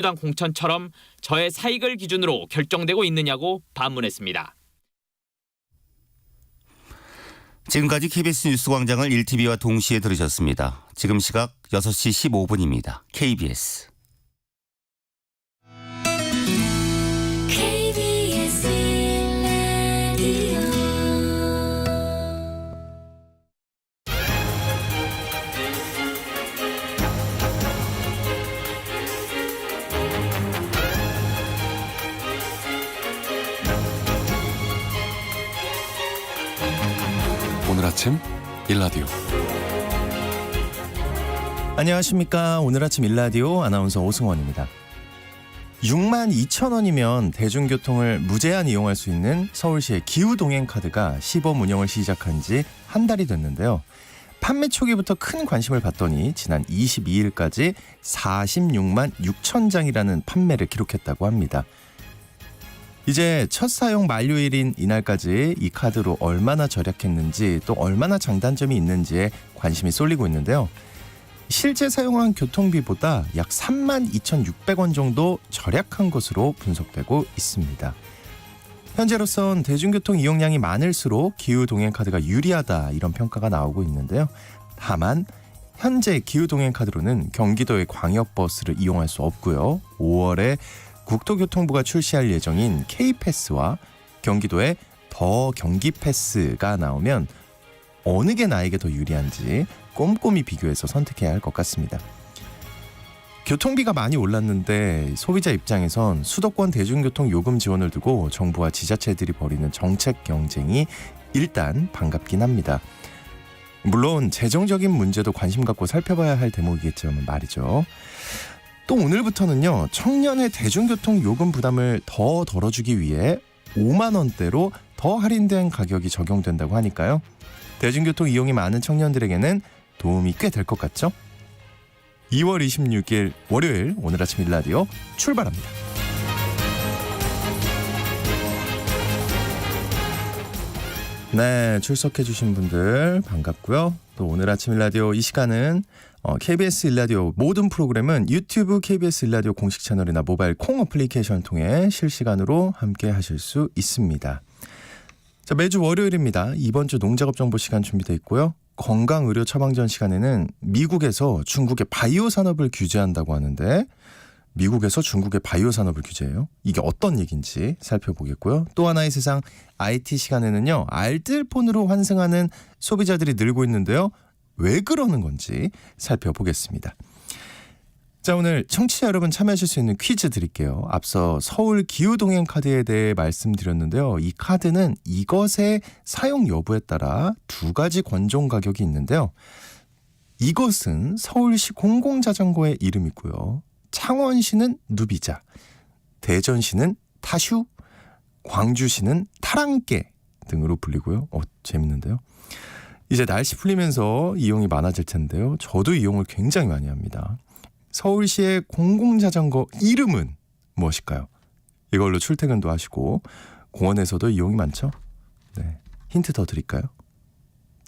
민주당 공천처럼 저의 사익을 기준으로 결정되고 있느냐고 반문했습니다. 지금까지 KBS 뉴스광장을 1TV와 동시에 들으셨습니다. 지금 시각 6시 15분입니다. KBS. 오늘 아침 일라디오. 안녕하십니까. 오늘 아침 일라디오 아나운서 오승원입니다. 62,000원이면 대중교통을 무제한 이용할 수 있는 서울시의 기후동행카드가 시범 운영을 시작한 지 한 달이 됐는데요. 판매 초기부터 큰 관심을 받더니 지난 22일까지 46만 6천 장이라는 판매를 기록했다고 합니다. 이제 첫 사용 만료일인 이날까지 이 카드로 얼마나 절약했는지 또 얼마나 장단점이 있는지에 관심이 쏠리고 있는데요. 실제 사용한 교통비보다 약 32,600원 정도 절약한 것으로 분석되고 있습니다. 현재로선 대중교통 이용량이 많을수록 기후동행카드가 유리하다 이런 평가가 나오고 있는데요. 다만 현재 기후동행카드로는 경기도의 광역버스를 이용할 수 없고요. 5월에 국토교통부가 출시할 예정인 K패스와 경기도의 더 경기패스가 나오면 어느 게 나에게 더 유리한지 꼼꼼히 비교해서 선택해야 할 것 같습니다. 교통비가 많이 올랐는데 소비자 입장에선 수도권 대중교통 요금 지원을 두고 정부와 지자체들이 벌이는 정책 경쟁이 일단 반갑긴 합니다. 물론 재정적인 문제도 관심 갖고 살펴봐야 할 대목이겠지만 말이죠. 또 오늘부터는요, 청년의 대중교통 요금 부담을 더 덜어주기 위해 5만 원대로 더 할인된 가격이 적용된다고 하니까요. 대중교통 이용이 많은 청년들에게는 도움이 꽤 될 것 같죠? 2월 26일 월요일 오늘 아침 일라디오 출발합니다. 네, 출석해 주신 분들 반갑고요. 또 오늘 아침 일라디오 이 시간은 KBS 일라디오 모든 프로그램은 유튜브 KBS 일라디오 공식 채널이나 모바일 콩 어플리케이션을 통해 실시간으로 함께 하실 수 있습니다. 자, 매주 월요일입니다. 이번 주 농작업 정보 시간 준비되어 있고요. 건강의료 처방전 시간에는 미국에서 중국의 바이오 산업을 규제한다고 하는데 미국에서 중국의 바이오 산업을 규제해요. 이게 어떤 얘기인지 살펴보겠고요. 또 하나의 세상 IT 시간에는요. 알뜰폰으로 환승하는 소비자들이 늘고 있는데요. 왜 그러는 건지 살펴보겠습니다. 자, 오늘 청취자 여러분 참여하실 수 있는 퀴즈 드릴게요. 앞서 서울 기후동행 카드에 대해 말씀드렸는데요. 이 카드는 이것의 사용 여부에 따라 두 가지 권종 가격이 있는데요. 이것은 서울시 공공자전거의 이름이고요. 창원시는 누비자, 대전시는 타슈, 광주시는 타랑깨 등으로 불리고요. 재밌는데요. 이제 날씨 풀리면서 이용이 많아질 텐데요. 저도 이용을 굉장히 많이 합니다. 서울시의 공공자전거 이름은 무엇일까요? 이걸로 출퇴근도 하시고 공원에서도 이용이 많죠? 네, 힌트 더 드릴까요?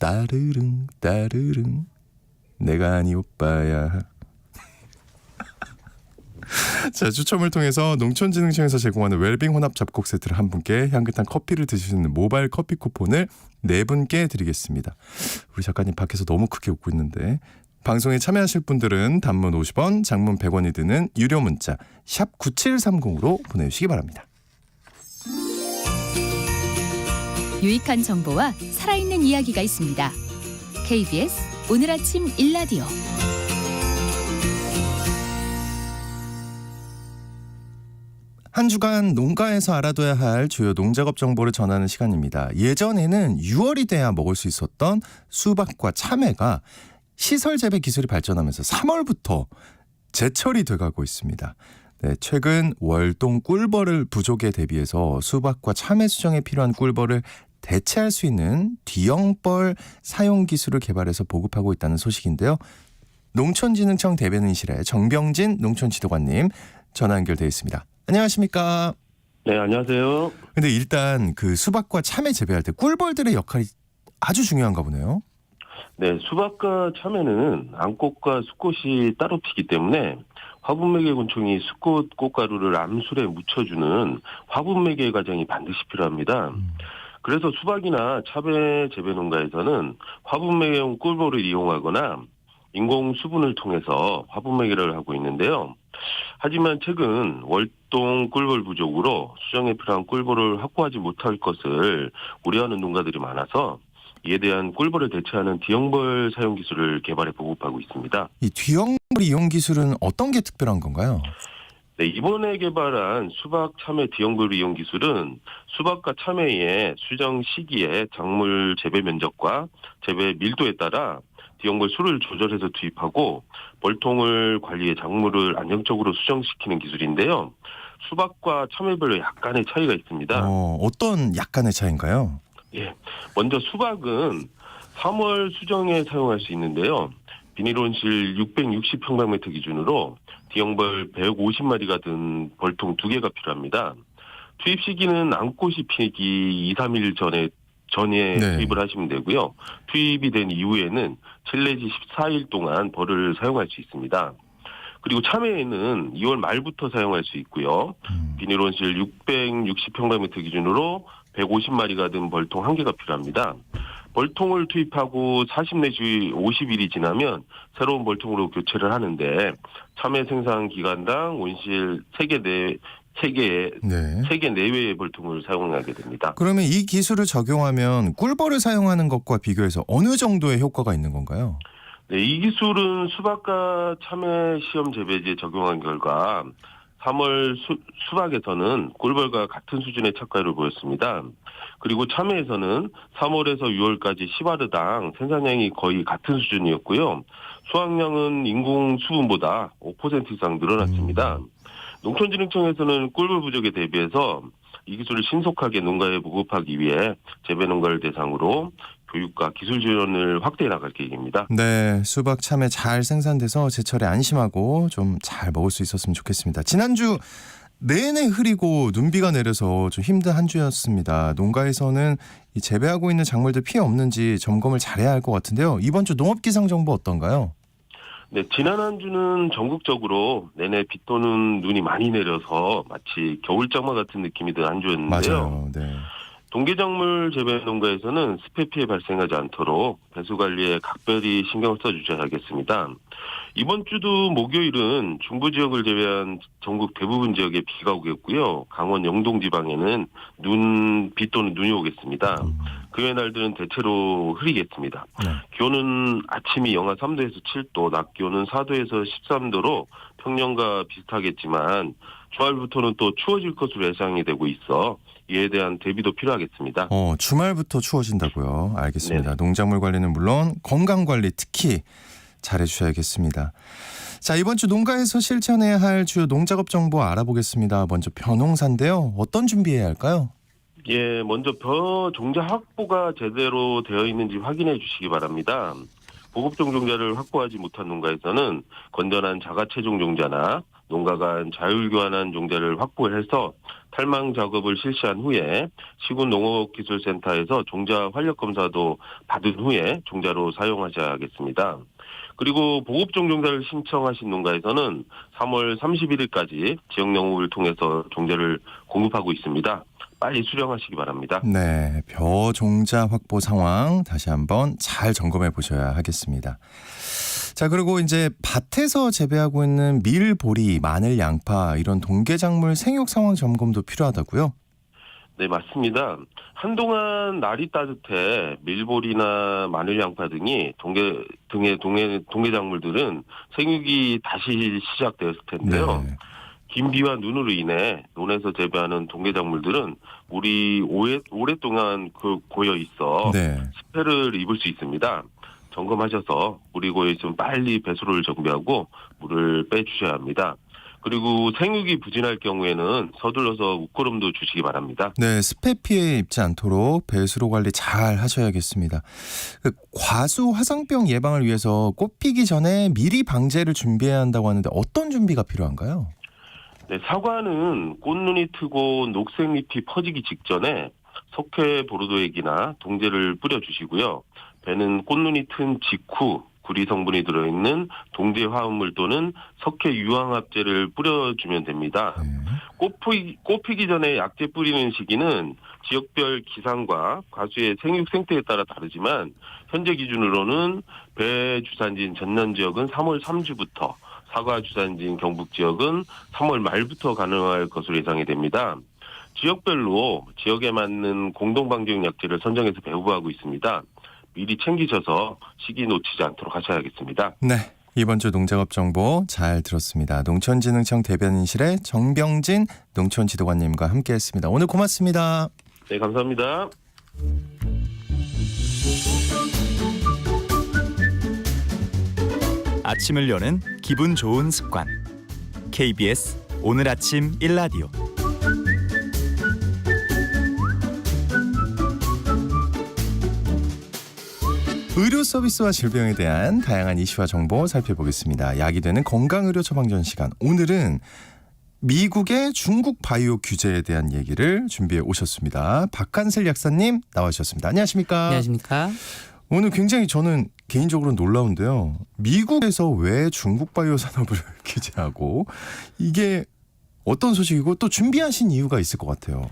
따르릉 따르릉 내가 아니 오빠야. 자, 추첨을 통해서 농촌진흥청에서 제공하는 웰빙 혼합 잡곡 세트를 한 분께 향긋한 커피를 드실 수 있는 모바일 커피 쿠폰을 4분께 드리겠습니다. 우리 작가님 밖에서 너무 크게 웃고 있는데 방송에 참여하실 분들은 단문 50원, 장문 100원이 드는 유료 문자 샵 9730으로 보내주시기 바랍니다. 유익한 정보와 살아있는 이야기가 있습니다. KBS 오늘 아침 일라디오. 한 주간 농가에서 알아둬야 할 주요 농작업 정보를 전하는 시간입니다. 예전에는 6월이 돼야 먹을 수 있었던 수박과 참외가 시설 재배 기술이 발전하면서 3월부터 제철이 돼가고 있습니다. 네, 최근 월동 꿀벌을 부족에 대비해서 수박과 참외 수정에 필요한 꿀벌을 대체할 수 있는 뒤형벌 사용 기술을 개발해서 보급하고 있다는 소식인데요. 농촌진흥청 대변인실의 정병진 농촌지도관님 전화 연결되어 있습니다. 안녕하십니까? 네, 안녕하세요. 근데 일단 그 수박과 참외 재배할 때 꿀벌들의 역할이 아주 중요한가 보네요. 네, 수박과 참외는 암꽃과 수꽃이 따로 피기 때문에 화분매개 곤충이 수꽃 꽃가루를 암술에 묻혀주는 화분매개 과정이 반드시 필요합니다. 그래서 수박이나 차배 재배 농가에서는 화분매개용 꿀벌을 이용하거나 인공 수분을 통해서 화분매개를 하고 있는데요. 하지만 최근 월동 꿀벌 부족으로 수정에 필요한 꿀벌을 확보하지 못할 것을 우려하는 농가들이 많아서 이에 대한 꿀벌을 대체하는 뒤형벌 사용 기술을 개발해 보급하고 있습니다. 이 뒤형벌 이용 기술은 어떤 게 특별한 건가요? 네, 이번에 개발한 수박 참외 뒤형벌 이용 기술은 수박과 참외의 수정 시기에 작물 재배 면적과 재배 밀도에 따라 뒤형벌 수를 조절해서 투입하고 벌통을 관리해 작물을 안정적으로 수정시키는 기술인데요. 수박과 참외별로 약간의 차이가 있습니다. 어떤 약간의 차이인가요? 예, 먼저 수박은 3월 수정에 사용할 수 있는데요. 비닐온실 660평방미터 기준으로 D형벌 150마리가 든 벌통 2개가 필요합니다. 투입 시기는 암꽃이 피기 2, 3일 전에 네. 투입을 하시면 되고요. 투입이 된 이후에는 7 내지 14일 동안 벌을 사용할 수 있습니다. 그리고 참외에는 2월 말부터 사용할 수 있고요. 비닐온실 660평방미터 기준으로 150마리가 든 벌통 1개가 필요합니다. 벌통을 투입하고 40 내지 50일이 지나면 새로운 벌통으로 교체를 하는데 참외 생산 기간당 온실 3개 내외의 벌통을 사용하게 됩니다. 그러면 이 기술을 적용하면 꿀벌을 사용하는 것과 비교해서 어느 정도의 효과가 있는 건가요? 네, 이 기술은 수박과 참외 시험 재배지에 적용한 결과 3월 수박에서는 꿀벌과 같은 수준의 착과율을 보였습니다. 그리고 참외에서는 3월에서 6월까지 10아르당 생산량이 거의 같은 수준이었고요. 수확량은 인공 수분보다 5% 이상 늘어났습니다. 농촌진흥청에서는 꿀벌 부족에 대비해서 이 기술을 신속하게 농가에 보급하기 위해 재배농가를 대상으로 교육과 기술 지원을 확대해 나갈 계획입니다. 네, 수박 참외 잘 생산돼서 제철에 안심하고 좀 잘 먹을 수 있었으면 좋겠습니다. 지난주 내내 흐리고 눈비가 내려서 좀 힘든 한 주였습니다. 농가에서는 이 재배하고 있는 작물들 피해 없는지 점검을 잘해야 할 것 같은데요. 이번 주 농업 기상 정보 어떤가요? 네, 지난 한 주는 전국적으로 내내 비 또는 눈이 많이 내려서 마치 겨울장마 같은 느낌이 든 한 주였는데요. 맞아요. 네. 동계작물 재배 농가에서는 습해 피해 발생하지 않도록 배수 관리에 각별히 신경을 써주셔야겠습니다. 이번 주도 목요일은 중부 지역을 제외한 전국 대부분 지역에 비가 오겠고요. 강원 영동 지방에는 비 또는 눈이 오겠습니다. 그 외 날들은 대체로 흐리겠습니다. 기온은 아침이 영하 3도에서 7도, 낮 기온은 4도에서 13도로 평년과 비슷하겠지만 주말부터는 또 추워질 것으로 예상이 되고 있어 이에 대한 대비도 필요하겠습니다. 주말부터 추워진다고요. 알겠습니다. 네네. 농작물 관리는 물론 건강 관리 특히 잘해주셔야겠습니다. 자, 이번 주 농가에서 실천해야 할 주요 농작업 정보 알아보겠습니다. 먼저 벼농사인데요. 어떤 준비해야 할까요? 예, 먼저 벼 종자 확보가 제대로 되어 있는지 확인해 주시기 바랍니다. 보급종 종자를 확보하지 못한 농가에서는 건전한 자가체종 종자나 농가 간 자율교환한 종자를 확보해서 탈망 작업을 실시한 후에 시군 농업기술센터에서 종자 활력 검사도 받은 후에 종자로 사용하셔야겠습니다. 그리고 보급종 종자를 신청하신 농가에서는 3월 31일까지 지역농업을 통해서 종자를 공급하고 있습니다. 빨리 수령하시기 바랍니다. 네, 벼 종자 확보 상황 다시 한번 잘 점검해 보셔야 하겠습니다. 자, 그리고 이제 밭에서 재배하고 있는 밀, 보리, 마늘, 양파 이런 동계작물 생육 상황 점검도 필요하다고요? 네, 맞습니다. 한동안 날이 따뜻해 밀보리나 마늘, 양파 등의 동계작물들은 생육이 다시 시작되었을 텐데요. 네. 긴 비와 눈으로 인해 논에서 재배하는 동계작물들은 물이 오랫동안 고여 있어 네. 습해를 입을 수 있습니다. 점검하셔서 물이 고여 있으면 빨리 배수로를 정비하고 물을 빼주셔야 합니다. 그리고 생육이 부진할 경우에는 서둘러서 우코름도 주시기 바랍니다. 네, 습해 피해 입지 않도록 배수로 관리 잘 하셔야겠습니다. 과수 화상병 예방을 위해서 꽃 피기 전에 미리 방제를 준비해야 한다고 하는데 어떤 준비가 필요한가요? 네, 사과는 꽃눈이 트고 녹색잎이 퍼지기 직전에 석회 보르도액이나 동제를 뿌려주시고요. 배는 꽃눈이 튼 직후 구리 성분이 들어있는 동제 화합물 또는 석회 유황합제를 뿌려주면 됩니다. 꽃피기 전에 약재 뿌리는 시기는 지역별 기상과 과수의 생육 생태에 따라 다르지만 현재 기준으로는 배 주산지인 전남 지역은 3월 3주부터 사과 주산지인 경북 지역은 3월 말부터 가능할 것으로 예상이 됩니다. 지역별로 지역에 맞는 공동방지용 약재를 선정해서 배부하고 있습니다. 미리 챙기셔서 시기 놓치지 않도록 하셔야겠습니다. 네. 이번 주 농작업 정보 잘 들었습니다. 농촌진흥청 대변인실의 정병진 농촌지도관님과 함께했습니다. 오늘 고맙습니다. 네, 감사합니다. 아침을 여는 기분 좋은 습관. KBS 오늘 아침 1라디오. 의료 서비스와 질병에 대한 다양한 이슈와 정보 살펴보겠습니다. 약이 되는 건강의료 처방전 시간. 오늘은 미국의 중국 바이오 규제에 대한 얘기를 준비해 오셨습니다. 박한슬 약사님 나와주셨습니다. 안녕하십니까? 안녕하십니까? 오늘 굉장히 저는 개인적으로 놀라운데요. 미국에서 왜 중국 바이오 산업을 규제하고 이게 어떤 소식이고 또 준비하신 이유가 있을 것 같아요.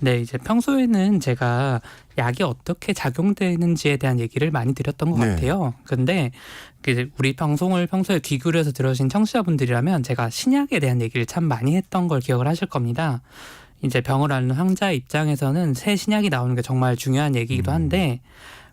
네, 이제 평소에는 제가 약이 어떻게 작용되는지에 대한 얘기를 많이 드렸던 것 네. 같아요. 근데 우리 방송을 평소에 귀 기울여서 들으신 청취자분들이라면 제가 신약에 대한 얘기를 참 많이 했던 걸 기억을 하실 겁니다. 이제 병을 앓는 환자의 입장에서는 새 신약이 나오는 게 정말 중요한 얘기이기도 한데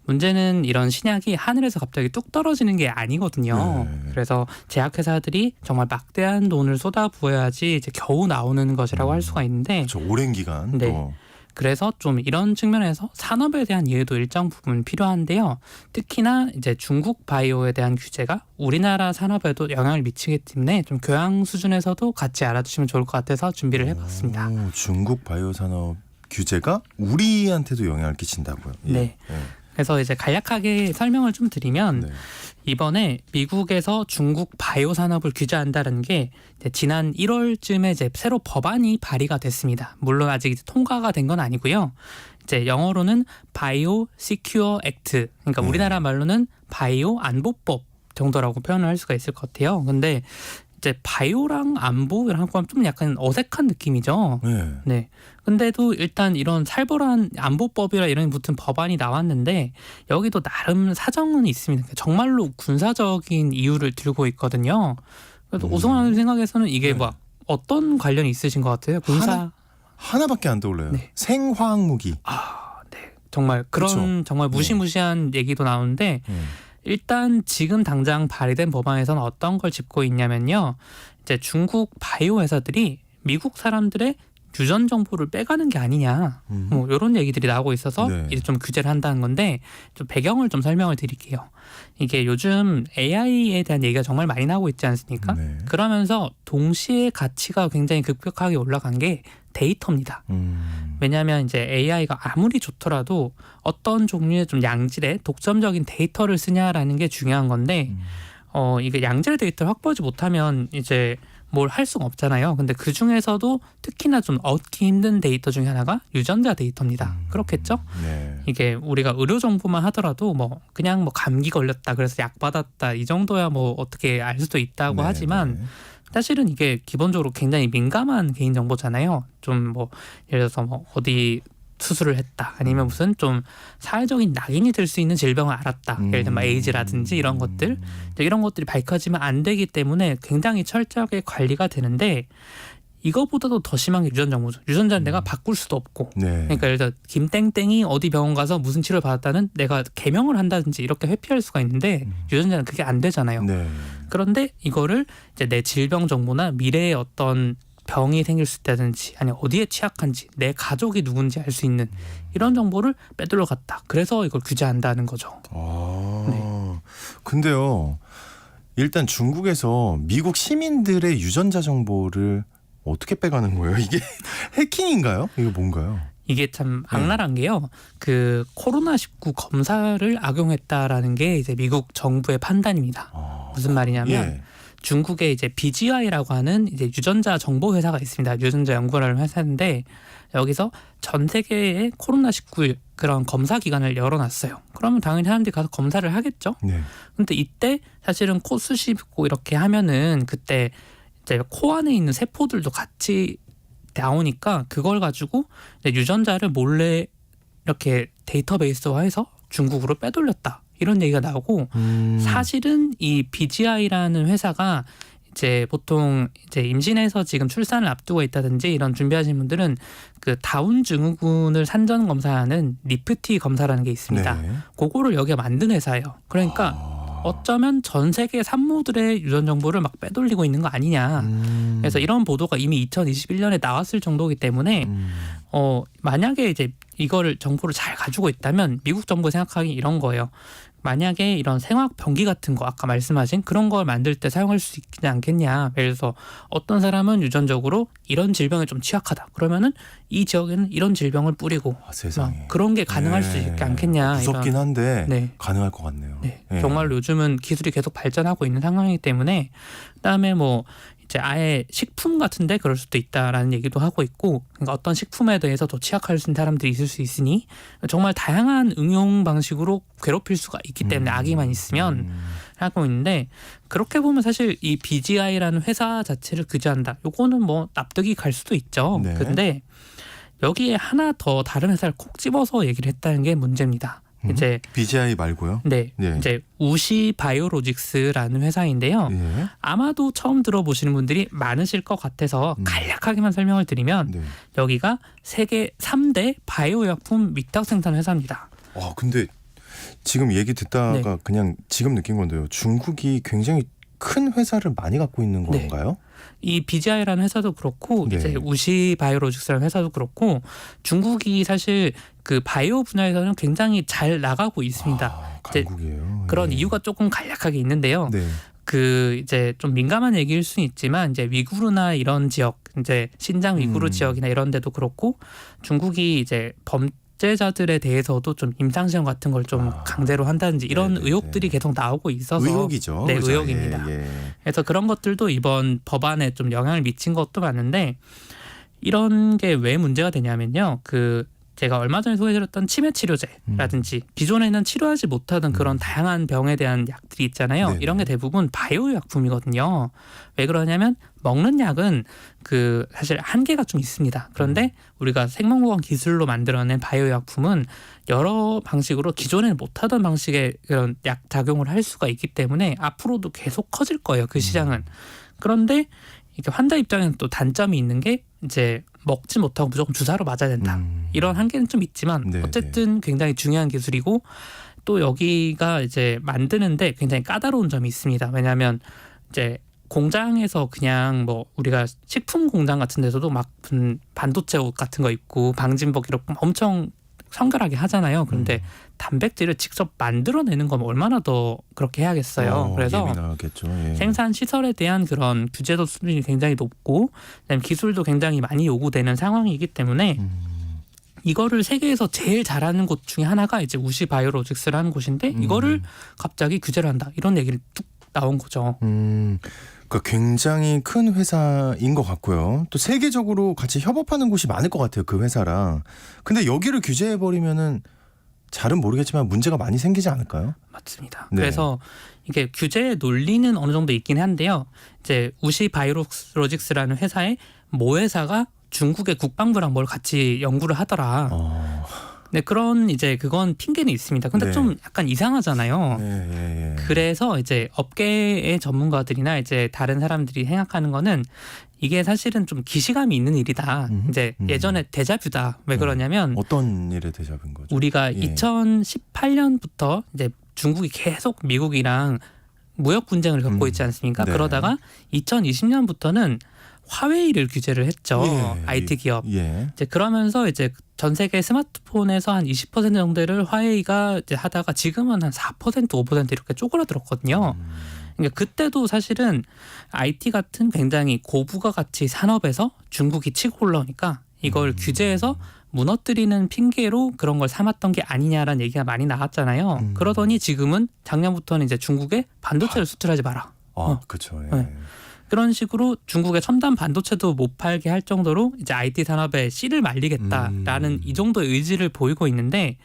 문제는 이런 신약이 하늘에서 갑자기 뚝 떨어지는 게 아니거든요. 그래서 제약회사들이 정말 막대한 돈을 쏟아부어야지 이제 겨우 나오는 것이라고 할 수가 있는데 저 오랜 기간 네. 또. 그래서 좀 이런 측면에서 산업에 대한 이해도 일정 부분 필요한데요. 특히나 이제 중국 바이오에 대한 규제가 우리나라 산업에도 영향을 미치기 때문에 좀 교양 수준에서도 같이 알아두시면 좋을 것 같아서 준비를 해봤습니다. 중국 바이오 산업 규제가 우리한테도 영향을 끼친다고요? 네. 그래서 이제 간략하게 설명을 좀 드리면 네. 이번에 미국에서 중국 바이오 산업을 규제한다는 게 이제 지난 1월쯤에 이제 새로 법안이 발의가 됐습니다. 물론 아직 이제 통과가 된 건 아니고요. 이제 영어로는 바이오 시큐어 액트, 그러니까 우리나라 말로는 바이오 안보법 정도라고 표현을 할 수가 있을 것 같아요. 근데 이제 바이오랑 안보랑 하면 좀 약간 어색한 느낌이죠. 네. 근데도 일단 이런 살벌한 안보법이라 이런 붙은 법안이 나왔는데 여기도 나름 사정은 있습니다. 정말로 군사적인 이유를 들고 있거든요. 그래서 오승환 생각에서는 이게 막 어떤 관련이 있으신 것 같아요? 군사 하나밖에 안 떠올라요. 네. 생화학 무기. 네. 정말 그런 그렇죠. 정말 무시무시한 얘기도 나오는데 일단 지금 당장 발의된 법안에서는 어떤 걸 짚고 있냐면요. 이제 중국 바이오 회사들이 미국 사람들의 유전 정보를 빼가는 게 아니냐. 뭐 이런 얘기들이 나오고 있어서 네. 이제 좀 규제를 한다는 건데 좀 배경을 좀 설명을 드릴게요. 이게 요즘 AI에 대한 얘기가 정말 많이 나오고 있지 않습니까? 네. 그러면서 동시에 가치가 굉장히 급격하게 올라간 게 데이터입니다. 왜냐하면 이제 AI가 아무리 좋더라도 어떤 종류의 좀 양질의 독점적인 데이터를 쓰냐라는 게 중요한 건데 이게 양질의 데이터를 확보하지 못하면 이제 뭘 할 수가 없잖아요. 근데 그 중에서도 특히나 좀 얻기 힘든 데이터 중에 하나가 유전자 데이터입니다. 그렇겠죠? 네. 이게 우리가 의료 정보만 하더라도 뭐 그냥 뭐 감기 걸렸다 그래서 약 받았다 이 정도야 뭐 어떻게 알 수도 있다고 네, 하지만 네. 사실은 이게 기본적으로 굉장히 민감한 개인 정보잖아요. 좀 뭐 예를 들어서 뭐 어디 수술을 했다 아니면 무슨 좀 사회적인 낙인이 될 수 있는 질병을 알았다. 예를 들면 에이즈라든지 이런 것들 이런 것들이 밝혀지면 안 되기 때문에 굉장히 철저하게 관리가 되는데 이거보다도 더 심한 게 유전 정보죠. 유전자는 내가 바꿀 수도 없고 네. 그러니까 예를 들어 김땡땡이 어디 병원 가서 무슨 치료를 받았다는 내가 개명을 한다든지 이렇게 회피할 수가 있는데 유전자는 그게 안 되잖아요. 네. 그런데 이거를 이제 내 질병 정보나 미래의 어떤 병이 생길 수 있다든지 아니 어디에 취약한지 내 가족이 누군지 알 수 있는 이런 정보를 빼돌려 갔다. 그래서 이걸 규제한다는 거죠. 근데요. 일단 중국에서 미국 시민들의 유전자 정보를 어떻게 빼가는 거예요? 이게 해킹인가요? 이거 뭔가요? 이게 참 악랄한 게요. 그 코로나19 검사를 악용했다라는 게 이제 미국 정부의 판단입니다. 무슨 말이냐면 중국에 이제 BGI라고 하는 이제 유전자 정보 회사가 있습니다. 유전자 연구를 하는 회사인데 여기서 전 세계의 코로나19 그런 검사 기관을 열어놨어요. 그러면 당연히 사람들이 가서 검사를 하겠죠. 네. 근데 이때 사실은 코 쑤시고 이렇게 하면은 그때 이제 코 안에 있는 세포들도 같이 나오니까 그걸 가지고 이제 유전자를 몰래 이렇게 데이터베이스화해서 중국으로 빼돌렸다. 이런 얘기가 나오고 사실은 이 BGI라는 회사가 이제 보통 이제 임신해서 지금 출산을 앞두고 있다든지 이런 준비하시는 분들은 그 다운 증후군을 산전 검사하는 니프티 검사라는 게 있습니다. 네. 그거를 여기가 만든 회사예요. 그러니까 어쩌면 전 세계 산모들의 유전 정보를 막 빼돌리고 있는 거 아니냐. 그래서 이런 보도가 이미 2021년에 나왔을 정도이기 때문에 만약에 이제 이거를 정보를 잘 가지고 있다면 미국 정부 생각하기 이런 거예요. 만약에 이런 생화학 병기 같은 거 아까 말씀하신 그런 걸 만들 때 사용할 수 있지 않겠냐. 예를 들어서 어떤 사람은 유전적으로 이런 질병에 좀 취약하다. 그러면은 이 지역에는 이런 질병을 뿌리고 세상에. 막 그런 게 가능할 수 있지 않겠냐. 무섭긴 이런. 한데 네. 가능할 것 같네요. 네. 예. 정말로 요즘은 기술이 계속 발전하고 있는 상황이기 때문에 그다음에 뭐 이제 아예 식품 같은데 그럴 수도 있다라는 얘기도 하고 있고 그러니까 어떤 식품에 대해서 더 취약할 수 있는 사람들이 있을 수 있으니 정말 다양한 응용 방식으로 괴롭힐 수가 있기 때문에 악의만 있으면 하고 있는데 그렇게 보면 사실 이 BGI라는 회사 자체를 규제한다. 요거는 뭐 납득이 갈 수도 있죠. 네. 근데 여기에 하나 더 다른 회사를 콕 집어서 얘기를 했다는 게 문제입니다. 이제 BGI 말고요. 네, 예. 이제 우시 바이오로직스라는 회사인데요. 예. 아마도 처음 들어보시는 분들이 많으실 것 같아서 간략하게만 설명을 드리면 네. 여기가 세계 3대 바이오약품 위탁 생산 회사입니다. 근데 지금 얘기 듣다가 네. 그냥 지금 느낀 건데요. 중국이 굉장히 큰 회사를 많이 갖고 있는 네. 건가요? 이 BGI라는 회사도 그렇고 네. 이제 우시 바이오로직스라는 회사도 그렇고 중국이 사실 그 바이오 분야에서는 굉장히 잘 나가고 있습니다. 이제 강국이에요. 그런 예. 이유가 조금 간략하게 있는데요. 네. 그 이제 좀 민감한 얘기일 수는 있지만 이제 위구르나 이런 지역 이제 신장 위구르 지역이나 이런 데도 그렇고 중국이 이제 범죄자들에 대해서도 좀 임상시험 같은 걸 좀 강제로 한다든지 이런 네네네. 의혹들이 계속 나오고 있어서 의혹이죠. 네, 그죠? 의혹입니다. 예, 예. 그래서 그런 것들도 이번 법안에 좀 영향을 미친 것도 많은데 이런 게 왜 문제가 되냐면요. 그 제가 얼마 전에 소개해드렸던 치매 치료제라든지 기존에는 치료하지 못하던 그런 다양한 병에 대한 약들이 있잖아요. 네네. 이런 게 대부분 바이오 약품이거든요. 왜 그러냐면 먹는 약은 그 사실 한계가 좀 있습니다. 그런데 우리가 생명보건 기술로 만들어낸 바이오 약품은 여러 방식으로 기존에는 못하던 방식의 그런 약 작용을 할 수가 있기 때문에 앞으로도 계속 커질 거예요. 그 시장은. 그런데 이게 환자 입장에는 또 단점이 있는 게 이제 먹지 못하고 무조건 주사로 맞아야 된다. 이런 한계는 좀 있지만 네네. 어쨌든 굉장히 중요한 기술이고 또 여기가 이제 만드는데 굉장히 까다로운 점이 있습니다. 왜냐하면 이제 공장에서 그냥 뭐 우리가 식품 공장 같은 데서도 막 반도체 옷 같은 거 입고 방진복 이렇게 엄청 성결하게 하잖아요. 그런데 단백질을 직접 만들어내는 건 얼마나 더 그렇게 해야겠어요. 그래서 예민하겠죠. 예. 생산 시설에 대한 그런 규제도 수준이 굉장히 높고 그다음에 기술도 굉장히 많이 요구되는 상황이기 때문에 이거를 세계에서 제일 잘하는 곳 중에 하나가 이제 우시 바이오로직스라는 곳인데 이거를 갑자기 규제를 한다. 이런 얘기를 뚝 나온 거죠. 그러니까 굉장히 큰 회사인 것 같고요. 또 세계적으로 같이 협업하는 곳이 많을 것 같아요. 그 회사랑. 근데 여기를 규제해버리면은 잘은 모르겠지만 문제가 많이 생기지 않을까요? 맞습니다. 네. 그래서 이게 규제의 논리는 어느 정도 있긴 한데요. 이제 우시 바이오로직스라는 회사의 모 회사가 중국의 국방부랑 뭘 같이 연구를 하더라. 네, 그런 이제 그건 핑계는 있습니다. 근데 네. 좀 약간 이상하잖아요. 예. 그래서 이제 업계의 전문가들이나 이제 다른 사람들이 생각하는 거는 이게 사실은 좀 기시감이 있는 일이다. 이제 예전에 데자뷰다. 왜 그러냐면 어떤 일에 대잡은 거죠? 우리가 예. 2018년부터 이제 중국이 계속 미국이랑 무역 분쟁을 겪고 있지 않습니까? 네. 그러다가 2020년부터는 화웨이를 규제를 했죠. 예. IT 기업. 예. 이제 그러면서 이제 전 세계 스마트폰에서 한 20% 정도를 화웨이가 이제 하다가 지금은 한 4%, 5% 이렇게 쪼그라들었거든요. 그러니까 그때도 사실은 IT 같은 굉장히 고부가 가치 산업에서 중국이 치고 올라오니까 이걸 규제해서 무너뜨리는 핑계로 그런 걸 삼았던 게 아니냐라는 얘기가 많이 나왔잖아요. 그러더니 지금은 작년부터는 이제 중국에 반도체를 수출하지 마라. 그렇죠. 예. 네. 그런 식으로 중국의 첨단 반도체도 못 팔게 할 정도로 이제 IT 산업에 씨를 말리겠다라는 이 정도의 의지를 보이고 있는데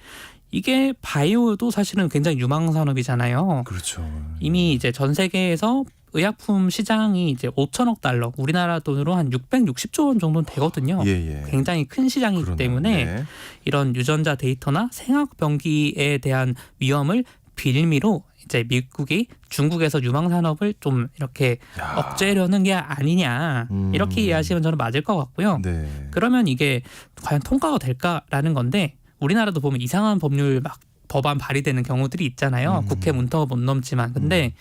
이게 바이오도 사실은 굉장히 유망 산업이잖아요. 그렇죠. 이미 이제 전 세계에서 의약품 시장이 이제 5천억 달러, 우리나라 돈으로 한 660조 원 정도는 되거든요. 예. 굉장히 큰 시장이기 그러네요. 때문에 네. 이런 유전자 데이터나 생학병기에 대한 위험을 빌미로 이제 미국이 중국에서 유망 산업을 좀 이렇게 야. 억제하려는 게 아니냐 이렇게 이해하시면 저는 맞을 것 같고요. 네. 그러면 이게 과연 통과가 될까라는 건데 우리나라도 보면 이상한 법률 막 법안 발의되는 경우들이 있잖아요. 국회 문턱을 못 넘지만. 근데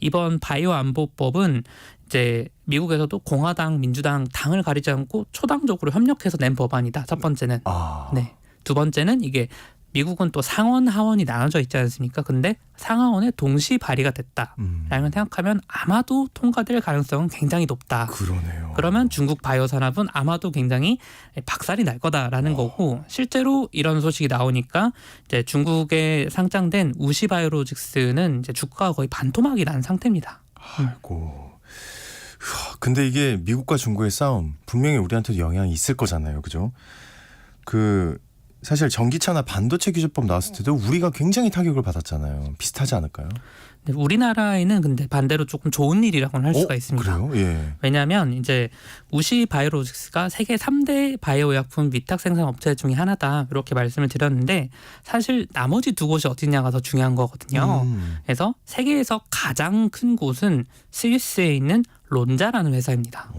이번 바이오 안보법은 이제 미국에서도 공화당, 민주당 당을 가리지 않고 초당적으로 협력해서 낸 법안이다. 첫 번째는. 아. 네. 두 번째는 이게 미국은 또 상원 하원이 나눠져 있지 않습니까? 근데 상하원에 동시 발의가 됐다라는 생각하면 아마도 통과될 가능성은 굉장히 높다. 그러네요. 그러면 중국 바이오 산업은 아마도 굉장히 박살이 날 거다라는 거고 실제로 이런 소식이 나오니까 이제 중국에 상장된 우시바이오로직스는 이제 주가가 거의 반토막이 난 상태입니다. 아이고. 근데 이게 미국과 중국의 싸움 분명히 우리한테도 영향이 있을 거잖아요. 그죠? 사실 전기차나 반도체 규제법 나왔을 때도 우리가 굉장히 타격을 받았잖아요. 비슷하지 않을까요? 네, 우리나라에는 근데 반대로 조금 좋은 일이라고는 할 수가 있습니다. 그래요? 예. 왜냐하면 이제 우시바이오로직스가 세계 3대 바이오 의약품 위탁 생산 업체 중에 하나다 이렇게 말씀을 드렸는데 사실 나머지 두 곳이 어디냐가 더 중요한 거거든요. 그래서 세계에서 가장 큰 곳은 스위스에 있는 론자라는 회사입니다.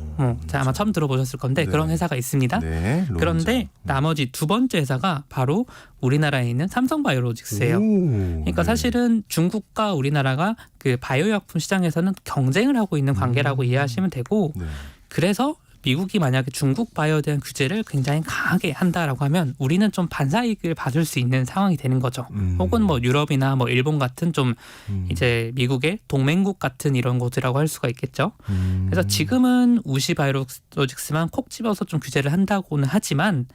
자, 아마 처음 들어보셨을 건데 네. 그런 회사가 있습니다. 네. 론자. 그런데 나머지 두 번째 회사가 바로 우리나라에 있는 삼성바이오로직스예요. 그러니까 사실은 중국과 우리나라가 그 바이오약품 시장에서는 경쟁을 하고 있는 관계라고 이해하시면 되고 네. 그래서 미국이 만약에 중국 바이오에 대한 규제를 굉장히 강하게 한다라고 하면 우리는 좀 반사이익을 받을 수 있는 상황이 되는 거죠. 혹은 뭐 유럽이나 뭐 일본 같은 좀 이제 미국의 동맹국 같은 이런 곳이라고 할 수가 있겠죠. 그래서 지금은 우시바이오로직스만 콕 집어서 좀 규제를 한다고는 하지만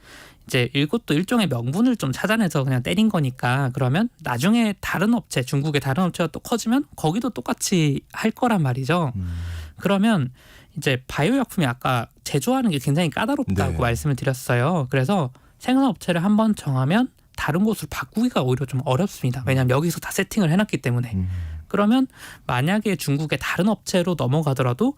이제 이것도 일종의 명분을 좀 찾아내서 그냥 때린 거니까 그러면 나중에 다른 업체, 중국의 다른 업체가 또 커지면 거기도 똑같이 할 거란 말이죠. 그러면 이제 바이오약품이 아까 제조하는 게 굉장히 까다롭다고 네. 말씀을 드렸어요. 그래서 생산업체를 한번 정하면 다른 곳으로 바꾸기가 오히려 좀 어렵습니다. 왜냐하면 여기서 다 세팅을 해놨기 때문에. 그러면 만약에 중국의 다른 업체로 넘어가더라도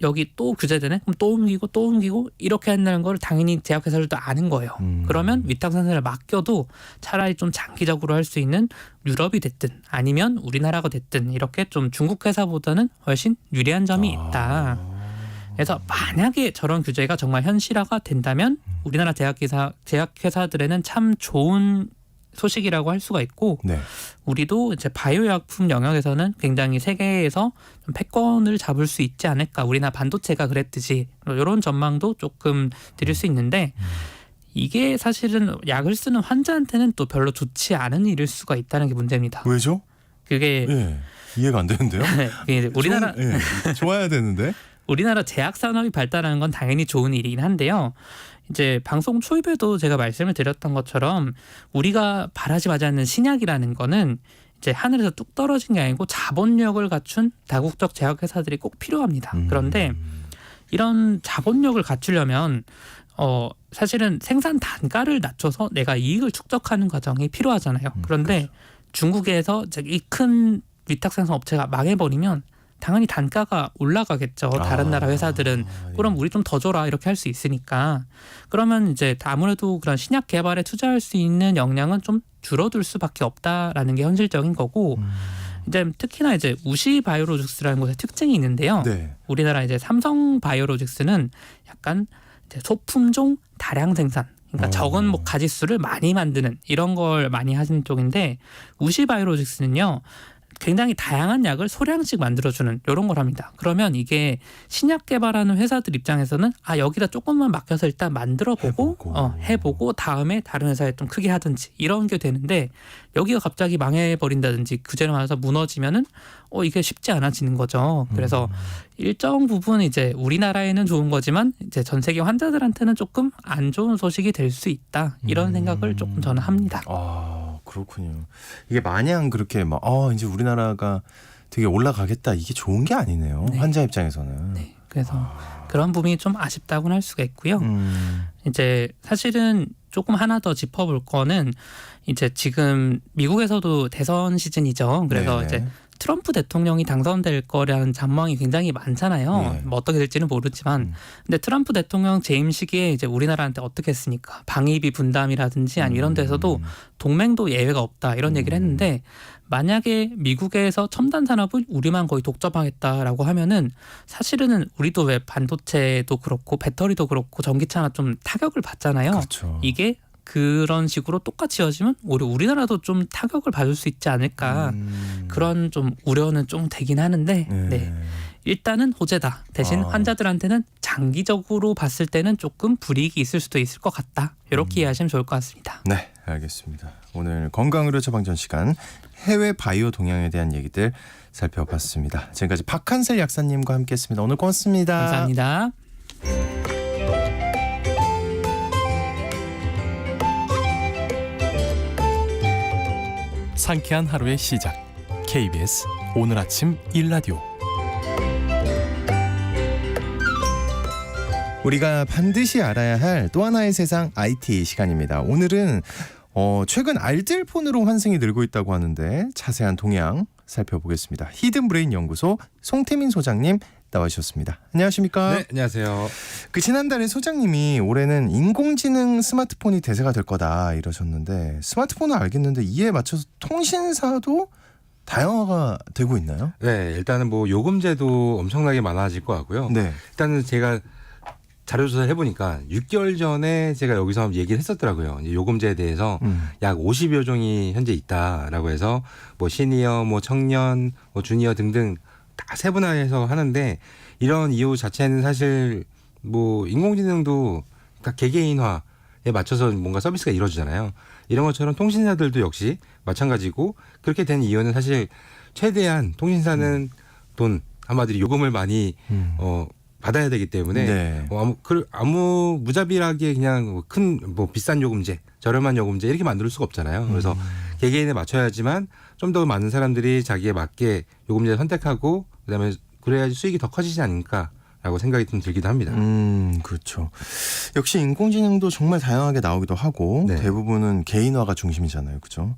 여기 또 규제되네? 그럼 또 옮기고 이렇게 한다는 걸 당연히 제약회사들도 아는 거예요. 그러면 위탁 생산을 맡겨도 차라리 좀 장기적으로 할 수 있는 유럽이 됐든 아니면 우리나라가 됐든 이렇게 좀 중국 회사보다는 훨씬 유리한 점이 있다. 그래서 만약에 저런 규제가 정말 현실화가 된다면 우리나라 제약회사들에는 참 좋은 소식이라고 할 수가 있고 네. 우리도 이제 바이오약품 영역에서는 굉장히 세계에서 좀 패권을 잡을 수 있지 않을까. 우리나라 반도체가 그랬듯이 이런 전망도 조금 드릴 수 있는데 이게 사실은 약을 쓰는 환자한테는 또 별로 좋지 않은 일일 수가 있다는 게 문제입니다. 왜죠? 그게 예. 이해가 안 되는데요. 그게 우리나라 좋아야 되는데. 우리나라 제약 산업이 발달하는 건 당연히 좋은 일이긴 한데요. 이제 방송 초입에도 제가 말씀을 드렸던 것처럼 우리가 바라지 않는 신약이라는 거는 이제 하늘에서 뚝 떨어진 게 아니고 자본력을 갖춘 다국적 제약회사들이 꼭 필요합니다. 그런데 이런 자본력을 갖추려면 사실은 생산 단가를 낮춰서 내가 이익을 축적하는 과정이 필요하잖아요. 그런데 그렇죠. 중국에서 이 큰 위탁 생산 업체가 망해버리면 당연히 단가가 올라가겠죠. 다른 나라 회사들은 그럼 우리 좀 더 줘라 이렇게 할 수 있으니까 그러면 이제 아무래도 그런 신약 개발에 투자할 수 있는 역량은 좀 줄어들 수밖에 없다라는 게 현실적인 거고 이제 특히나 이제 우시바이오로직스라는 곳의 특징이 있는데요. 네. 우리나라 이제 삼성바이오로직스는 약간 이제 소품종 다량 생산. 그러니까 적은 뭐 가짓수를 많이 만드는 이런 걸 많이 하시는 쪽인데 우시바이오로직스는요. 굉장히 다양한 약을 소량씩 만들어주는 이런 걸 합니다. 그러면 이게 신약 개발하는 회사들 입장에서는 여기다 조금만 맡겨서 일단 만들어보고 해보고 다음에 다른 회사에 좀 크게 하든지 이런 게 되는데 여기가 갑자기 망해버린다든지 규제를 맞아서 무너지면은 이게 쉽지 않아지는 거죠. 그래서 일정 부분 이제 우리나라에는 좋은 거지만 이제 전 세계 환자들한테는 조금 안 좋은 소식이 될 수 있다. 이런 생각을 조금 저는 합니다. 그렇군요. 이게 마냥 그렇게 막 이제 우리나라가 되게 올라가겠다 이게 좋은 게 아니네요. 네. 환자 입장에서는. 네. 그래서 그런 부분이 좀 아쉽다고는 할 수가 있고요. 이제 사실은 조금 하나 더 짚어볼 거는 이제 지금 미국에서도 대선 시즌이죠. 그래서 네네. 이제 트럼프 대통령이 당선될 거라는 전망이 굉장히 많잖아요. 네. 뭐 어떻게 될지는 모르지만, 근데 트럼프 대통령 재임 시기에 이제 우리나라한테 어떻게 했으니까 방위비 분담이라든지 아니면 이런 데서도 동맹도 예외가 없다 이런 얘기를 했는데, 만약에 미국에서 첨단 산업을 우리만 거의 독점하겠다라고 하면은 사실은 우리도 왜 반도체도 그렇고 배터리도 그렇고 전기차나 좀 타격을 받잖아요. 그렇죠. 이게 그런 식으로 똑같이 이어지면 오히려 우리나라도 좀 타격을 받을 수 있지 않을까 그런 좀 우려는 좀 되긴 하는데 네. 일단은 호재다. 대신 환자들한테는 장기적으로 봤을 때는 조금 불이익이 있을 수도 있을 것 같다. 이렇게 이해하시면 좋을 것 같습니다. 네, 알겠습니다. 오늘 건강의료 처방전 시간 해외 바이오 동향에 대한 얘기들 살펴봤습니다. 지금까지 박한슬 약사님과 함께했습니다. 오늘 고맙습니다. 감사합니다. 상쾌한 하루의 시작. KBS 오늘 아침 일라디오. 우리가 반드시 알아야 할 또 하나의 세상 IT 시간입니다. 오늘은 최근 알뜰폰으로 환승이 늘고 있다고 하는데 자세한 동향 살펴보겠습니다. 히든브레인 연구소 송태민 소장님 나와주셨습니다. 안녕하십니까? 네, 안녕하세요. 지난달에 소장님이 올해는 인공지능 스마트폰이 대세가 될 거다 이러셨는데, 스마트폰은 알겠는데 이에 맞춰서 통신사도 다양화가 되고 있나요? 네, 일단은 뭐 요금제도 엄청나게 많아질 것 같고요. 네. 일단은 제가 자료조사를 해보니까 6개월 전에 제가 여기서 얘기를 했었더라고요. 이제 요금제에 대해서 약 50여 종이 현재 있다라고 해서 뭐 시니어, 뭐 청년, 뭐 주니어 등등 다 세분화해서 하는데, 이런 이유 자체는 사실 뭐 인공지능도 그러니까 개개인화에 맞춰서 뭔가 서비스가 이루어지잖아요. 이런 것처럼 통신사들도 역시 마찬가지고, 그렇게 된 이유는 사실 최대한 통신사는 돈, 한마디로 요금을 많이 받아야 되기 때문에 네. 아무 무자비하게 그냥 큰 뭐 비싼 요금제, 저렴한 요금제 이렇게 만들 수가 없잖아요. 그래서 개개인에 맞춰야지만 좀 더 많은 사람들이 자기에 맞게 요금제를 선택하고 그다음에 그래야지 수익이 더 커지지 않을까라고 생각이 좀 들기도 합니다. 그렇죠. 역시 인공지능도 정말 다양하게 나오기도 하고 네. 대부분은 개인화가 중심이잖아요, 그렇죠?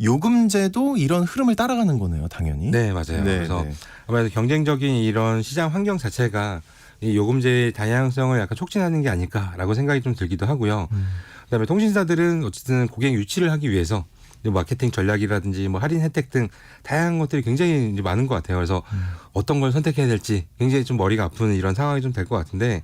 요금제도 이런 흐름을 따라가는 거네요, 당연히. 네, 맞아요. 네, 그래서 네. 아무래도 경쟁적인 이런 시장 환경 자체가 이 요금제의 다양성을 약간 촉진하는 게 아닐까라고 생각이 좀 들기도 하고요. 그다음에 통신사들은 어쨌든 고객 유치를 하기 위해서 마케팅 전략이라든지 뭐 할인 혜택 등 다양한 것들이 굉장히 이제 많은 것 같아요. 그래서 어떤 걸 선택해야 될지 굉장히 좀 머리가 아픈 이런 상황이 좀 될 것 같은데,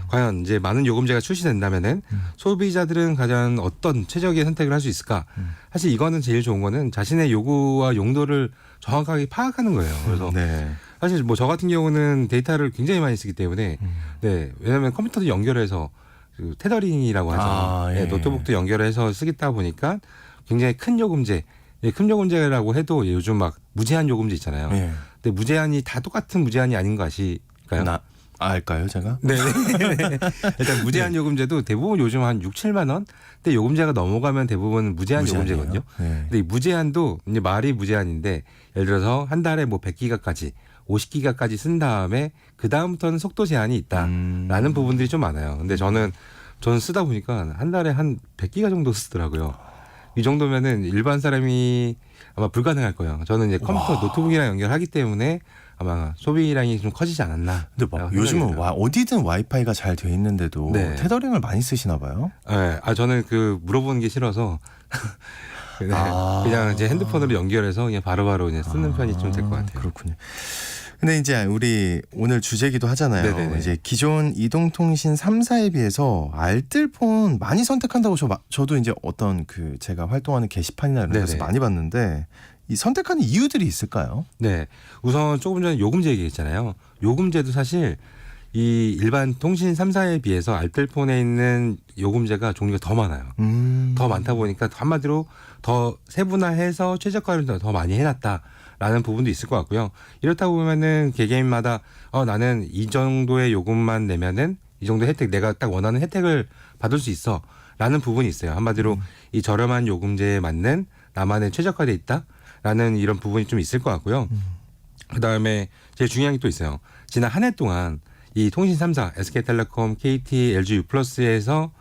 과연 이제 많은 요금제가 출시된다면은 소비자들은 가장 어떤 최적의 선택을 할 수 있을까? 사실 이거는 제일 좋은 거는 자신의 요구와 용도를 정확하게 파악하는 거예요. 그래서 네. 사실 뭐 저 같은 경우는 데이터를 굉장히 많이 쓰기 때문에 네, 왜냐하면 컴퓨터도 연결해서 그 테더링이라고 하죠. 예. 네, 노트북도 연결해서 쓰겠다 보니까 굉장히 큰 요금제, 큰 요금제라고 해도 요즘 막 무제한 요금제 있잖아요. 예. 근데 무제한이 다 똑같은 무제한이 아닌 거 아실까요? 알까요, 제가? 네. 일단 무제한 요금제도 대부분 요즘 한 6, 7만 원. 근데 요금제가 넘어가면 대부분 무제한 무제한이에요? 요금제거든요. 네. 근데 이 무제한도 이제 말이 무제한인데, 예를 들어서 한 달에 뭐 100기가까지 50기가까지 쓴 다음에 그 다음부터는 속도 제한이 있다라는 부분들이 좀 많아요. 근데 저는 쓰다 보니까 한 달에 한 100기가 정도 쓰더라고요. 이 정도면은 일반 사람이 아마 불가능할 거예요. 저는 이제 컴퓨터, 노트북이랑 연결하기 때문에 아마 소비량이 좀 커지지 않았나. 근데 막 요즘은 어디든 와이파이가 잘 돼 있는데도 네. 테더링을 많이 쓰시나 봐요. 네, 저는 그 물어보는 게 싫어서 네, 그냥 제 핸드폰으로 연결해서 그냥 바로바로 그냥 쓰는 편이 좀 될 것 같아요. 그렇군요. 근데 이제 우리 오늘 주제기도 하잖아요. 네네네. 이제 기존 이동통신 3사에 비해서 알뜰폰 많이 선택한다고 저도 이제 어떤 그 제가 활동하는 게시판이나 이런 데서 네네. 많이 봤는데, 이 선택하는 이유들이 있을까요? 네, 우선 조금 전에 요금제 얘기했잖아요. 요금제도 사실 이 일반 통신 3사에 비해서 알뜰폰에 있는 요금제가 종류가 더 많아요. 더 많다 보니까 한마디로 더 세분화해서 최저가를 더 많이 해놨다라는 부분도 있을 것 같고요. 이렇다 보면은 개개인마다 나는 이 정도의 요금만 내면은 이 정도 혜택, 내가 딱 원하는 혜택을 받을 수 있어라는 부분이 있어요. 한마디로 이 저렴한 요금제에 맞는 나만의 최저가돼 있다라는 이런 부분이 좀 있을 것 같고요. 그다음에 제일 중요한 게 또 있어요. 지난 한 해 동안 이 통신 3사 SK텔레콤, KT, LG U+에서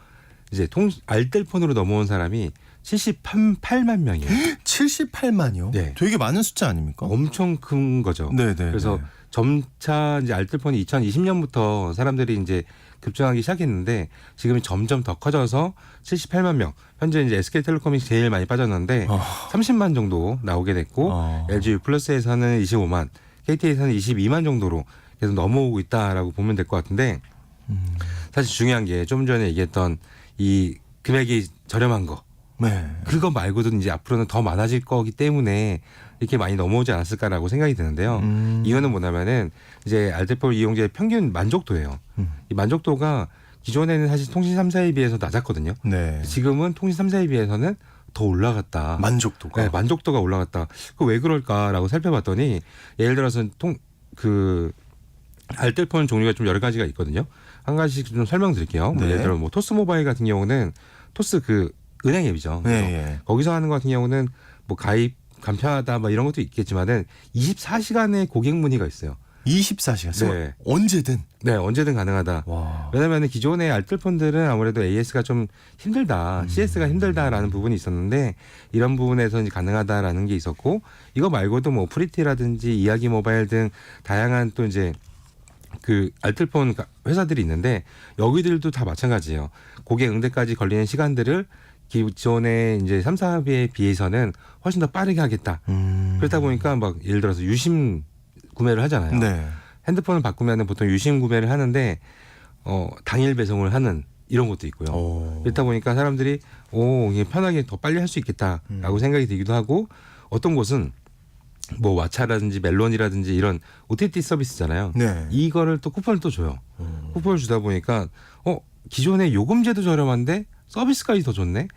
이제 알뜰폰으로 넘어온 사람이 78만 명이에요. 78만이요? 네. 되게 많은 숫자 아닙니까? 엄청 큰 거죠. 네네. 그래서 점차 이제 알뜰폰이 2020년부터 사람들이 이제 급증하기 시작했는데 지금이 점점 더 커져서 78만 명. 현재 이제 SK텔레콤이 제일 많이 빠졌는데 30만 정도 나오게 됐고 LG U+에서는 25만, KT에서는 22만 정도로 계속 넘어오고 있다라고 보면 될 것 같은데 사실 중요한 게 좀 전에 얘기했던 이 금액이 저렴한 거. 네. 그거 말고도 이제 앞으로는 더 많아질 거기 때문에 이렇게 많이 넘어오지 않았을까라고 생각이 드는데요. 이유는 뭐냐면은 이제 알뜰폰 이용자의 평균 만족도예요. 이 만족도가 기존에는 사실 통신 3사에 비해서 낮았거든요. 네. 지금은 통신 3사에 비해서는 더 올라갔다. 만족도가. 네, 만족도가 올라갔다. 그 왜 그럴까라고 살펴봤더니 예를 들어서 알뜰폰 종류가 좀 여러 가지가 있거든요. 한 가지씩 좀 설명드릴게요. 네. 예를 들어 뭐 토스 모바일 같은 경우는 토스 그 은행 앱이죠. 네. 예. 거기서 하는 것 같은 경우는 뭐 가입 간편하다 뭐 이런 것도 있겠지만은 24시간의 고객 문의가 있어요. 24시간. 네. 언제든. 네, 언제든 가능하다. 와. 왜냐하면 기존의 알뜰폰들은 아무래도 AS가 좀 힘들다, CS가 힘들다라는 부분이 있었는데 이런 부분에서 이제 가능하다라는 게 있었고 이거 말고도 뭐 프리티라든지 이야기 모바일 등 다양한 또 이제 그 알뜰폰 회사들이 있는데 여기들도 다 마찬가지예요. 고객 응대까지 걸리는 시간들을 기존의 이제 3사업에 비해서는 훨씬 더 빠르게 하겠다. 그렇다 보니까 막 예를 들어서 유심 구매를 하잖아요. 네. 핸드폰을 바꾸면 보통 유심 구매를 하는데 당일 배송을 하는 이런 것도 있고요. 그렇다 보니까 사람들이 이게 편하게 더 빨리 할 수 있겠다라고 생각이 들기도 하고 어떤 곳은 뭐 왓챠라든지 멜론이라든지 이런 OTT 서비스잖아요. 네. 이거를 또 쿠폰을 또 줘요. 쿠폰을 주다 보니까 기존의 요금제도 저렴한데 서비스까지 더 좋네.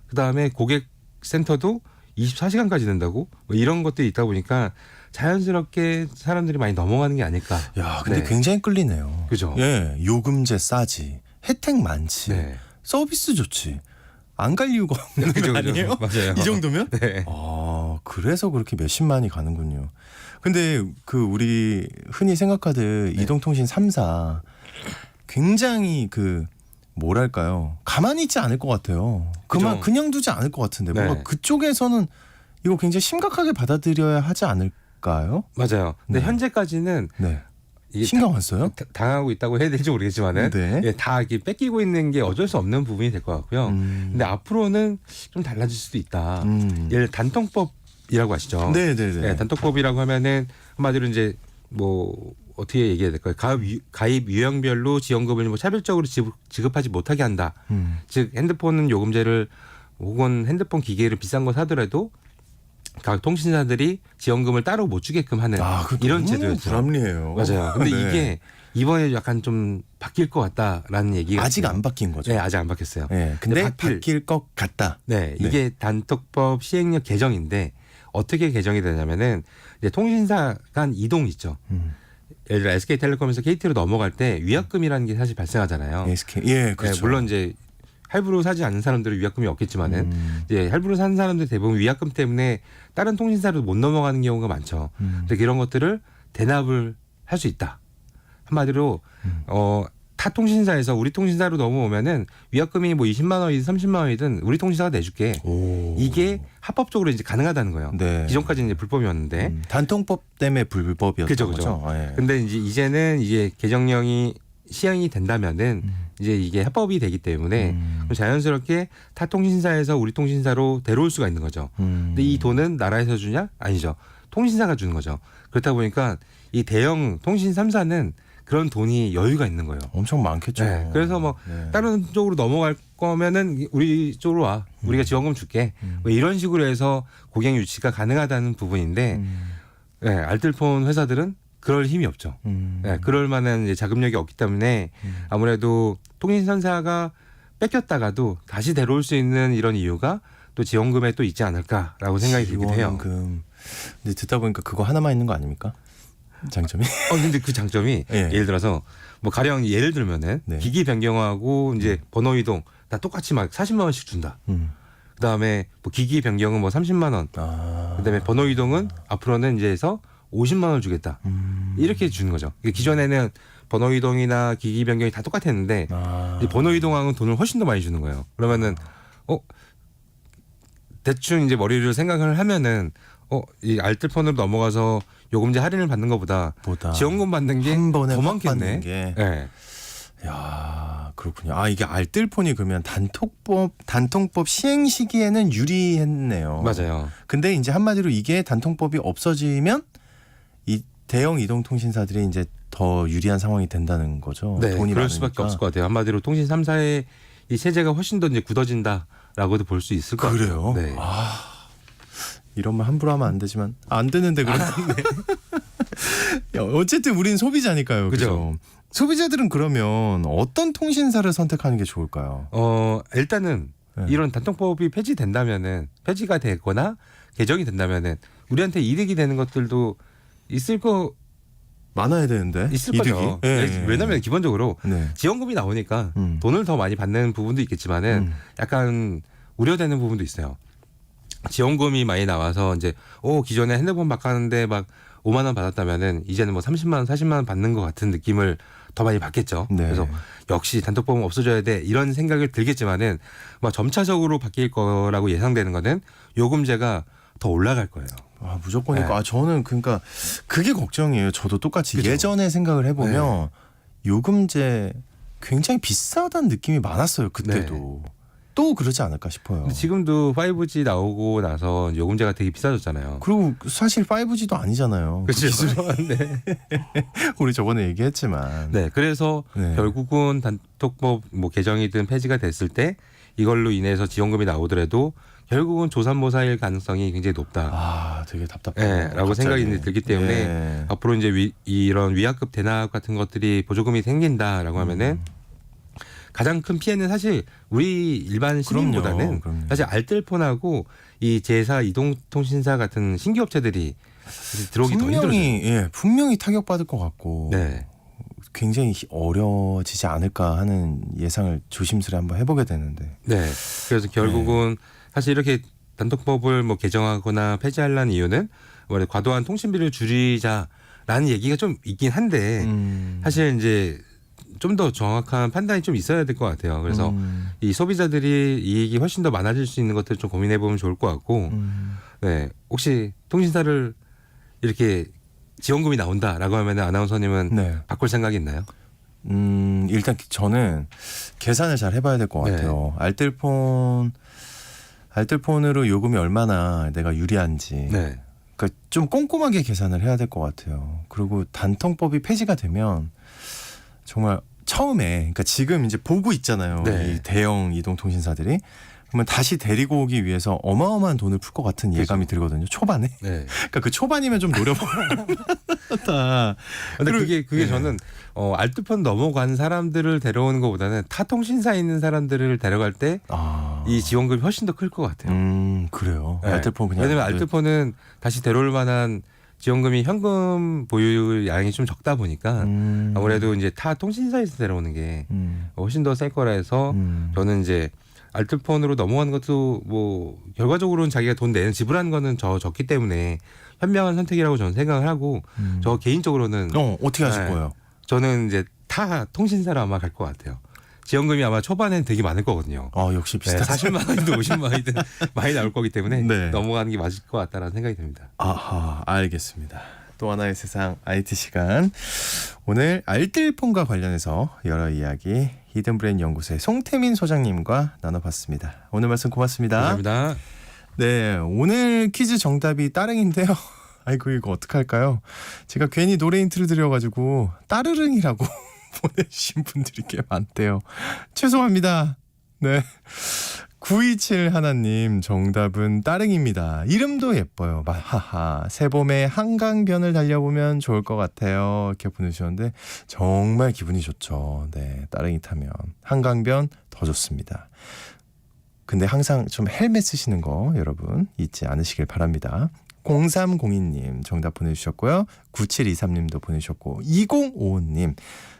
그다음에 고객센터도 24시간까지 된다고 뭐 이런 것들이 있다 보니까 자연스럽게 사람들이 많이 넘어가는 게 아닐까. 야, 근데 네. 굉장히 끌리네요. 그죠? 예, 요금제 싸지, 혜택 많지, 네. 서비스 좋지. 안 갈 이유가 없는 그죠, 거 그죠. 아니에요? 맞아요. 이 정도면? 네. 그래서 그렇게 몇십만이 가는군요. 근데 그 우리 흔히 생각하듯 네. 이동통신 3사 굉장히 그 뭐랄까요? 가만히 있지 않을 것 같아요. 그죠. 그냥 두지 않을 것 같은데 네. 뭔가 그쪽에서는 이거 굉장히 심각하게 받아들여야 하지 않을까요? 맞아요. 근데 네. 현재까지는 네. 이게 신경 안 써요? 당하고 있다고 해야 될지 모르겠지만은 네. 예, 다 이렇게 뺏기고 있는 게 어쩔 수 없는 부분이 될 것 같고요. 근데 앞으로는 좀 달라질 수도 있다. 예를 단통법이라고 아시죠? 네네네. 네, 단통법이라고 하면은 한마디로 이제 뭐 어떻게 얘기해야 될까요? 가입 유형별로 지원금을 뭐 차별적으로 지급하지 못하게 한다. 즉 핸드폰 요금제를 혹은 핸드폰 기계를 비싼 거 사더라도 각 통신사들이 지원금을 따로 못 주게끔 하는 이런 제도였죠. 불합리해요. 맞아요. 근데 네. 이게 이번에 약간 좀 바뀔 것 같다라는 얘기가 아직 있어요. 안 바뀐 거죠. 네, 아직 안 바뀌었어요. 네, 근데 바뀔 것 같다. 네, 네. 이게 단톡법 시행령 개정인데 어떻게 개정이 되냐면은 이제 통신사 간 이동 있죠. 예를 들어 SK텔레콤에서 KT로 넘어갈 때 위약금이라는 게 사실 발생하잖아요. SK. 예, 그렇죠. 네, 물론 이제 할부로 사지 않는 사람들은 위약금이 없겠지만은 이제 할부로 사는 사람들 대부분 위약금 때문에 다른 통신사로 못 넘어가는 경우가 많죠. 근데 이런 것들을 대납을 할 수 있다. 한마디로 타 통신사에서 우리 통신사로 넘어오면은 위약금이 뭐 20만 원이든 30만 원이든 우리 통신사가 내줄게. 이게 합법적으로 이제 가능하다는 거예요. 네. 기존까지는 이제 불법이었는데. 단통법 때문에 불법이었던 그죠, 거죠. 그죠. 예. 근데 이제는 이게 개정령이 시행이 된다면은 이제 이게 합법이 되기 때문에 그럼 자연스럽게 타 통신사에서 우리 통신사로 데려올 수가 있는 거죠. 근데 이 돈은 나라에서 주냐? 아니죠. 통신사가 주는 거죠. 그렇다 보니까 이 대형 통신 3사는 그런 돈이 여유가 있는 거예요. 엄청 많겠죠. 네. 그래서 뭐 다른 쪽으로 넘어갈 거면은 우리 쪽으로 와. 우리가 지원금 줄게. 뭐 이런 식으로 해서 고객 유치가 가능하다는 부분인데 네, 알뜰폰 회사들은 그럴 힘이 없죠. 네, 그럴 만한 이제 자금력이 없기 때문에 아무래도 통신사가 뺏겼다가도 다시 데려올 수 있는 이런 이유가 또 지원금에 또 있지 않을까라고 생각이 들기도 해요. 지원금. 근데 듣다 보니까 그거 하나만 있는 거 아닙니까? 장점이? 근데 그 장점이 예. 예를 들어서 뭐 가령 예를 들면은 네. 기기 변경하고 이제 번호 이동 다 똑같이 막 40만 원씩 준다. 그다음에 뭐 기기 변경은 뭐 30만 원. 그다음에 번호 이동은 앞으로는 이제 해서 50만 원을 주겠다. 이렇게 주는 거죠. 기존에는 번호 이동이나 기기 변경이 다 똑같았는데 이제 번호 이동하면 돈을 훨씬 더 많이 주는 거예요. 그러면은 대충 이제 머리를 생각을 하면은 이 알뜰폰으로 넘어가서 요금제 할인을 받는 것보다 지원금 받는 게 한 번에 더 확 많겠네. 받는 게. 네. 야, 그렇군요. 아, 이게 알뜰폰이 그러면 단통법 시행 시기에는 유리했네요. 맞아요. 근데 이제 한마디로 이게 단통법이 없어지면 이 대형 이동통신사들이 이제 더 유리한 상황이 된다는 거죠. 네, 돈이 그럴 많으니까. 수밖에 없을 것 같아요. 한마디로 통신 3사의 이 체제가 훨씬 더 이제 굳어진다라고도 볼 수 있을 것 그래요? 같아요. 네. 이런 말 함부로 하면 안 되지만 안 되는데 그런데. 어쨌든 우린 소비자니까요. 그죠? 소비자들은 그러면 어떤 통신사를 선택하는 게 좋을까요? 일단은 네. 이런 단통법이 폐지가 되거나 개정이 된다면은 우리한테 이득이 되는 것들도 있을 많아야 되는데. 있을 이득이? 거죠. 네. 왜냐하면 기본적으로 네. 지원금이 나오니까 음. 돈을 더 많이 받는 부분도 있겠지만은 약간 우려되는 부분도 있어요. 지원금이 많이 나와서 이제 기존에 핸드폰 바꿨는데 막 5만 원 받았다면은 이제는 뭐 30만 원, 40만 원 받는 것 같은 느낌을 더 많이 받겠죠. 네. 그래서 역시 단톡법은 없어져야 돼 이런 생각을 들겠지만은 막 점차적으로 바뀔 거라고 예상되는 거는 요금제가 더 올라갈 거예요. 아, 무조건이니까. 네. 아, 저는 그러니까 그게 걱정이에요. 저도 똑같이 그죠? 예전에 생각을 해보면 요금제 굉장히 비싸다는 느낌이 많았어요. 그때도. 또 그러지 않을까 싶어요. 근데 지금도 5G 나오고 나서 요금제가 되게 비싸졌잖아요. 그리고 사실 5G도 아니잖아요. 그렇죠. 네. 우리 저번에 얘기했지만. 네, 그래서 네. 결국은 단톡법 뭐 개정이든 폐지가 됐을 때 이걸로 인해서 지원금이 나오더라도 결국은 조삼모사일 가능성이 굉장히 높다. 아, 되게 답답해요. 라고 생각이 들기 때문에 네. 앞으로 이제 이런 위약급 대납 같은 것들이 보조금이 생긴다라고 하면은 가장 큰 피해는 사실 우리 일반 시민보다는 그럼요. 사실 알뜰폰하고 이 제사 이동통신사 같은 신규 업체들이 사실 들어오기 더 힘들어요. 분명히 타격받을 것 같고 네. 굉장히 어려워지지 않을까 하는 예상을 조심스레 한번 해보게 되는데. 네. 그래서 결국은 사실 이렇게 단톡법을 뭐 개정하거나 폐지하려는 이유는 원래 과도한 통신비를 줄이자라는 얘기가 좀 있긴 한데 사실 이제 좀 더 정확한 판단이 좀 있어야 될 것 같아요. 그래서 이 소비자들이 이익이 훨씬 더 많아질 수 있는 것들을 좀 고민해 보면 좋을 것 같고, 네. 혹시 통신사를 이렇게 지원금이 나온다라고 하면 아나운서님은 네. 바꿀 생각이 있나요? 일단 저는 계산을 잘 해봐야 될 것 같아요. 알뜰폰으로 요금이 얼마나 내가 유리한지. 네. 그러니까 좀 꼼꼼하게 계산을 해야 될 것 같아요. 그리고 단통법이 폐지가 되면 정말 처음에, 그러니까 지금 이제 보고 있잖아요. 네. 이 대형 이동통신사들이. 그러면 다시 데리고 오기 위해서 어마어마한 돈을 풀 것 같은 예감이 들거든요. 초반에. 네. 그러니까 그 초반이면 좀 노려보다. 근데 그게 네. 저는 알뜰폰 넘어간 사람들을 데려오는 것보다는 타 통신사에 있는 사람들을 데려갈 때 이 지원금이 훨씬 더 클 것 같아요. 그래요. 네. 알뜰폰 그냥. 왜냐면 알뜰폰은 다시 데려올 만한 지원금이 현금 보유 양이 좀 적다 보니까 아무래도 이제 타 통신사에서 데려오는 게 훨씬 더 셀 거라 해서 저는 이제 알뜰폰으로 넘어가는 것도 뭐 결과적으로는 자기가 돈 내는 지불하는 거는 적기 때문에 현명한 선택이라고 저는 생각을 하고 저 개인적으로는 어떻게 하실 거예요? 저는 이제 타 통신사로 아마 갈 것 같아요. 지원금이 아마 초반에는 되게 많을 거거든요. 역시 비슷하죠. 40만 원이든 50만 원이든 많이 나올 거기 때문에 네. 넘어가는 게 맞을 것 같다라는 생각이 듭니다. 아하, 알겠습니다. 또 하나의 세상 IT 시간. 오늘 알뜰폰과 관련해서 여러 이야기 히든브레인 연구소의 송태민 소장님과 나눠봤습니다. 오늘 말씀 고맙습니다. 감사합니다. 네, 오늘 퀴즈 정답이 따릉인데요. 아이고 이거 어떡할까요? 제가 괜히 노래 힌트를 드려가지고 따르릉이라고 보내주신 분들이 꽤 많대요. 죄송합니다. 네. 927 하나님 정답은 따릉입니다. 이름도 예뻐요. 하하. 새봄에 한강변을 달려보면 좋을 것 같아요. 이렇게 보내주셨는데 정말 기분이 좋죠. 네, 따릉이 타면 한강변 더 좋습니다. 근데 항상 좀 헬멧 쓰시는 거 여러분 잊지 않으시길 바랍니다. 0302님 정답 보내주셨고요. 9723님도 보내주셨고 2055님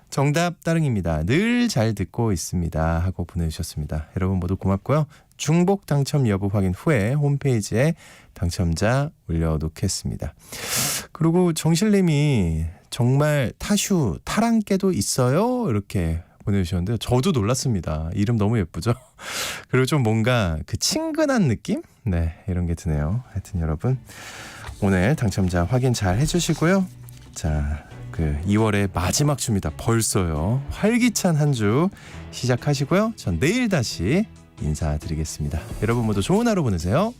정답 따릉입니다. 늘 잘 듣고 있습니다 하고 보내주셨습니다. 여러분 모두 고맙고요. 중복 당첨 여부 확인 후에 홈페이지에 당첨자 올려놓겠습니다. 그리고 정실님이 정말 타슈 타랑깨도 있어요? 이렇게 보내주셨는데요. 저도 놀랐습니다. 이름 너무 예쁘죠? 그리고 좀 뭔가 그 친근한 느낌? 네, 이런 게 드네요. 하여튼 여러분 오늘 당첨자 확인 잘 해주시고요. 자, 그 2월의 마지막 주입니다. 벌써요. 활기찬 한 주 시작하시고요. 전 내일 다시 인사드리겠습니다. 여러분 모두 좋은 하루 보내세요.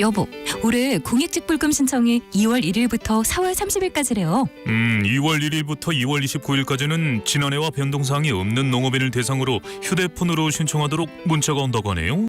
여보, 올해 공익직불금 신청이 2월 1일부터 4월 30일까지래요. 2월 1일부터 2월 29일까지는 지난해와 변동사항이 없는 농업인을 대상으로 휴대폰으로 신청하도록 문자가 온다고 하네요.